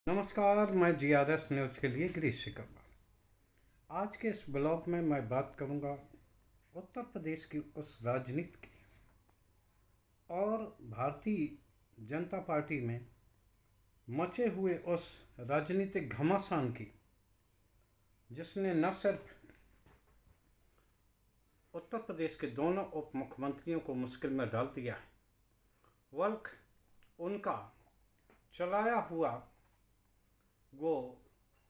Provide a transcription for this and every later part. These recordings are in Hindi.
नमस्कार, मैं जीआरएस न्यूज के लिए गिरीश सिकरवार। आज के इस ब्लॉग में मैं बात करूंगा उत्तर प्रदेश की उस राजनीति की और भारतीय जनता पार्टी में मचे हुए उस राजनीतिक घमासान की, जिसने न सिर्फ उत्तर प्रदेश के दोनों उप मुख्यमंत्रियों को मुश्किल में डाल दिया है, बल्कि उनका चलाया हुआ वो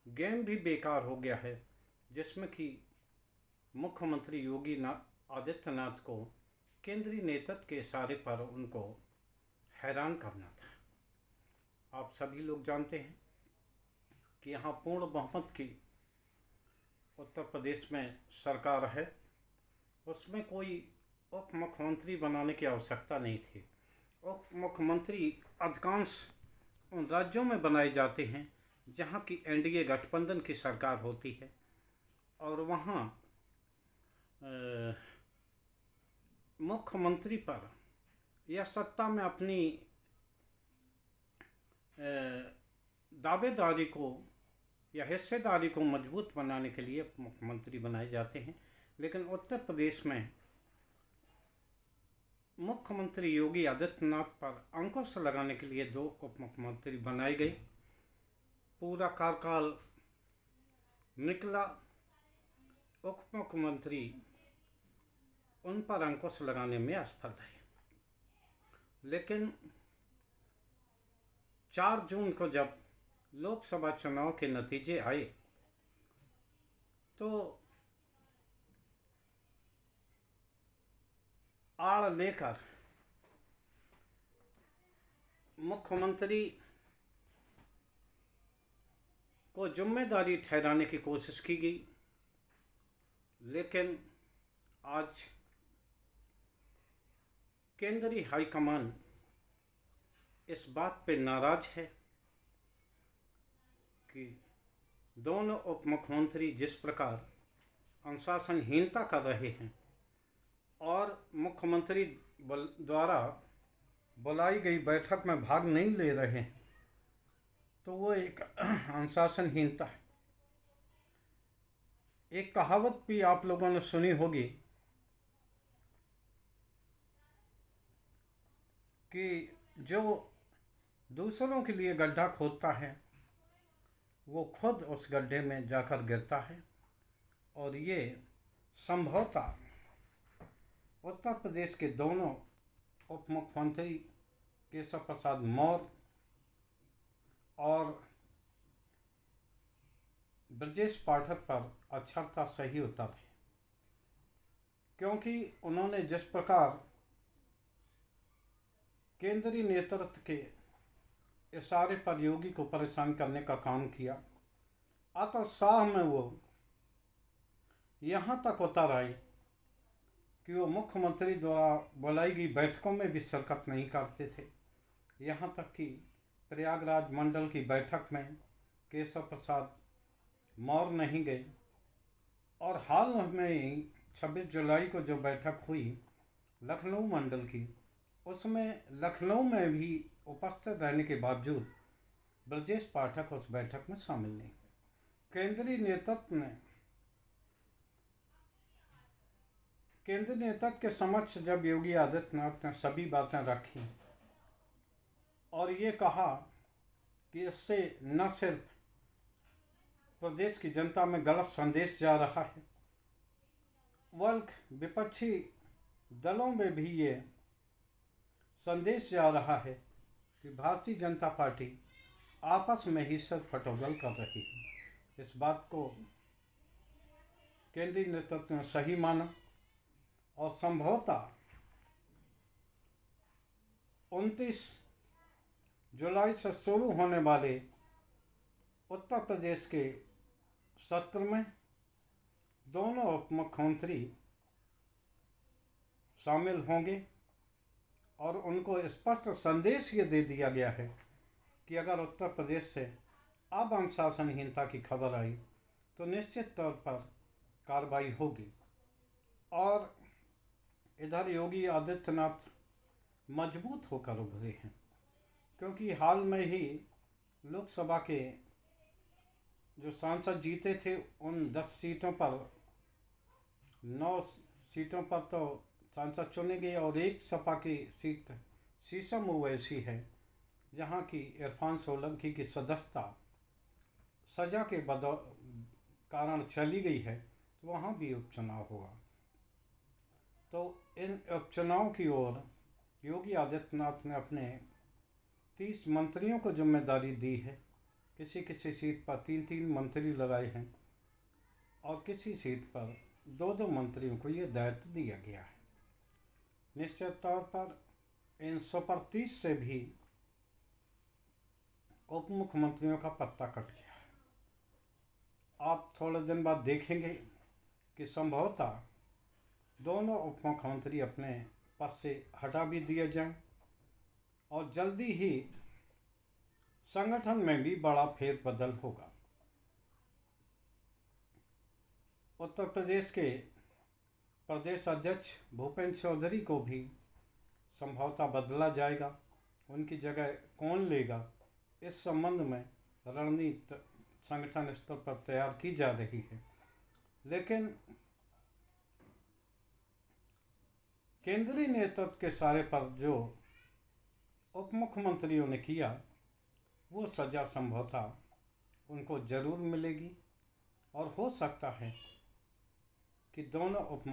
गेम भी बेकार हो गया है, जिसमें कि मुख्यमंत्री योगी आदित्यनाथ को केंद्रीय नेतृत्व के इशारे पर उनको हैरान करना था। आप सभी लोग जानते हैं कि यहाँ पूर्ण बहुमत की उत्तर प्रदेश में सरकार है। उसमें कोई उप मुख्यमंत्री बनाने की आवश्यकता नहीं थी। उप मुख्यमंत्री अधिकांश उन राज्यों में बनाए जाते हैं जहाँ की एनडीए गठबंधन की सरकार होती है और वहाँ मुख्यमंत्री पर या सत्ता में अपनी दावेदारी को या हिस्सेदारी को मजबूत बनाने के लिए मुख्यमंत्री बनाए जाते हैं। लेकिन उत्तर प्रदेश में मुख्यमंत्री योगी आदित्यनाथ पर अंकुश लगाने के लिए 2 उप मुख्यमंत्री बनाए गए। पूरा कार्यकाल निकला, उप मुख्यमंत्री उन पर अंकुश लगाने में असफल रहे। लेकिन 4 जून को जब लोकसभा चुनाव के नतीजे आए तो आड़ लेकर मुख्यमंत्री को जिम्मेदारी ठहराने की कोशिश की गई। लेकिन आज केंद्रीय हाईकमान इस बात पे नाराज है कि दोनों उप मुख्यमंत्री जिस प्रकार अनुशासनहीनता कर रहे हैं और मुख्यमंत्री द्वारा बुलाई गई बैठक में भाग नहीं ले रहे हैं, तो वो एक अनुशासनहीनता है। एक कहावत भी आप लोगों ने सुनी होगी कि जो दूसरों के लिए गड्ढा खोदता है वो खुद उस गड्ढे में जाकर गिरता है। और ये संभवतः उत्तर प्रदेश के दोनों उप मुख्यमंत्री केशव प्रसाद मौर्य और ब्रजेश पाठक पर अक्षरता सही उतर है, क्योंकि उन्होंने जिस प्रकार केंद्रीय नेतृत्व के इशारे पर योगी को परेशान करने का काम किया, अतः में वो यहाँ तक उतर आए कि वो मुख्यमंत्री द्वारा बुलाई गई बैठकों में भी शिरकत नहीं करते थे। यहाँ तक कि प्रयागराज मंडल की बैठक में केशव प्रसाद मौर्य नहीं गए। और हाल में 26 जुलाई को जो बैठक हुई लखनऊ मंडल की, उसमें लखनऊ में भी उपस्थित रहने के बावजूद ब्रजेश पाठक उस बैठक में शामिल नहीं हुए। केंद्रीय नेतृत्व के समक्ष जब योगी आदित्यनाथ ने सभी बातें रखी और ये कहा कि इससे न सिर्फ प्रदेश की जनता में गलत संदेश जा रहा है, बल्कि विपक्षी दलों में भी ये संदेश जा रहा है कि भारतीय जनता पार्टी आपस में ही सिर फटोगल कर रही है। इस बात को केंद्रीय नेतृत्व ने सही माना और संभवतः 29 जुलाई से शुरू होने वाले उत्तर प्रदेश के सत्र में दोनों उप मुख्यमंत्री शामिल होंगे और उनको स्पष्ट संदेश ये दे दिया गया है कि अगर उत्तर प्रदेश से अब अनुशासनहीनता की खबर आई तो निश्चित तौर पर कार्रवाई होगी। और इधर योगी आदित्यनाथ मजबूत होकर उभरे हैं, क्योंकि हाल में ही लोकसभा के जो सांसद जीते थे उन 10 सीटों पर 9 सीटों पर तो सांसद चुने गए और एक सपा की सीट शीशम ओवैसी है जहां की इरफान सोलंकी की सदस्यता सजा के कारण चली गई है, तो वहाँ भी उपचुनाव हुआ। तो इन उपचुनाव की ओर योगी आदित्यनाथ ने अपने 30 मंत्रियों को जिम्मेदारी दी है। किसी किसी सीट पर 3-3 मंत्री लगाए हैं और किसी सीट पर 2-2 मंत्रियों को ये दायित्व दिया गया है। निश्चित तौर पर इन सुपर 30 से भी उप मुख्यमंत्रियों का पत्ता कट गया है। आप थोड़े दिन बाद देखेंगे कि संभवतः दोनों उप मुख्यमंत्री अपने पद से हटा भी दिए जाएं और जल्दी ही संगठन में भी बड़ा फेरबदल होगा। उत्तर प्रदेश के प्रदेश अध्यक्ष भूपेंद्र चौधरी को भी संभवतः बदला जाएगा। उनकी जगह कौन लेगा, इस संबंध में रणनीति संगठन स्तर पर तैयार की जा रही है। लेकिन केंद्रीय नेतृत्व के सारे पर जो उप मुख्यमंत्रियों ने किया वो सजा संभवतः उनको जरूर मिलेगी और हो सकता है कि दोनों उप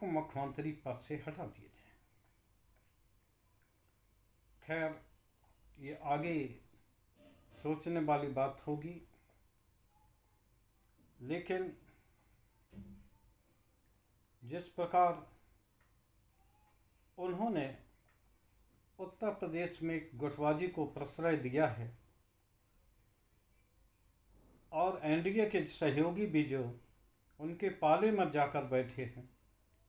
मुख्यमंत्री पद से हटा दिए जाएं। खैर, ये आगे सोचने वाली बात होगी, लेकिन जिस प्रकार उन्होंने उत्तर प्रदेश में गुटबाजी को प्रश्रय दिया है और एनडीए के सहयोगी भी जो उनके पाले में जाकर बैठे हैं,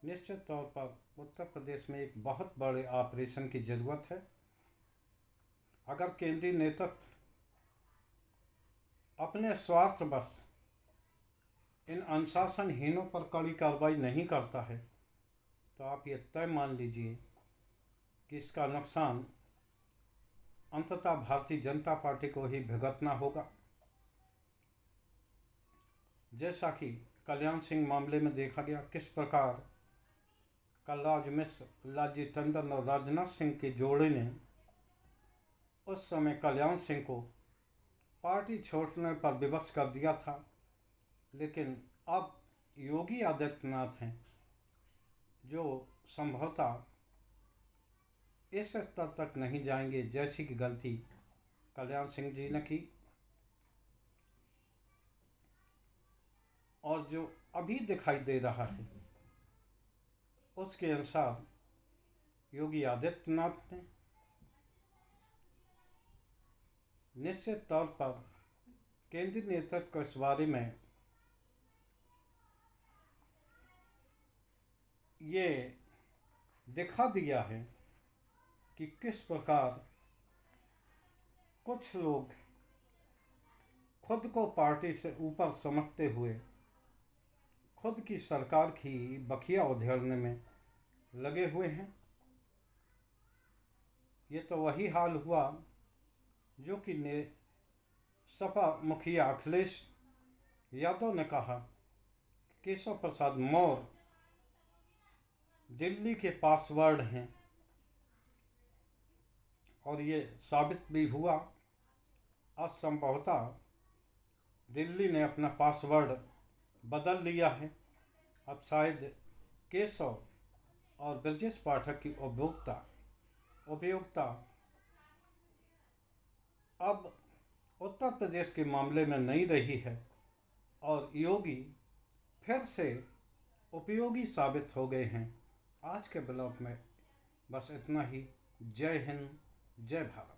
निश्चित तौर पर उत्तर प्रदेश में एक बहुत बड़े ऑपरेशन की ज़रूरत है। अगर केंद्रीय नेतृत्व अपने स्वार्थवश इन अनुशासनहीनों पर कड़ी कार्रवाई नहीं करता है तो आप ये तय मान लीजिए कि इसका नुकसान अंततः भारतीय जनता पार्टी को ही भुगतना होगा। जैसा कि कल्याण सिंह मामले में देखा गया, किस प्रकार कलराज मिश्र, लालजी टंडन और राजनाथ सिंह के जोड़े ने उस समय कल्याण सिंह को पार्टी छोड़ने पर विवश कर दिया था। लेकिन अब योगी आदित्यनाथ हैं जो संभवतः इस स्तर तक नहीं जाएंगे जैसी कि गलती कल्याण सिंह जी ने की, और जो अभी दिखाई दे रहा है उसके अनुसार योगी आदित्यनाथ ने निश्चित तौर पर केंद्रीय नेतृत्व को इस बारे में ये दिखा दिया है कि किस प्रकार कुछ लोग खुद को पार्टी से ऊपर समझते हुए खुद की सरकार की बखिया उधेड़ने में लगे हुए हैं। ये तो वही हाल हुआ जो कि सपा मुखिया अखिलेश यादव ने कहा, केशव प्रसाद मौर्य दिल्ली के पासवर्ड हैं, और ये साबित भी हुआ। आज संभवतः दिल्ली ने अपना पासवर्ड बदल लिया है। अब शायद केशव और ब्रजेश पाठक की उपयोगिता अब उत्तर प्रदेश के मामले में नहीं रही है और योगी फिर से उपयोगी साबित हो गए हैं। आज के ब्लॉग में बस इतना ही। जय हिंद, जय भारत।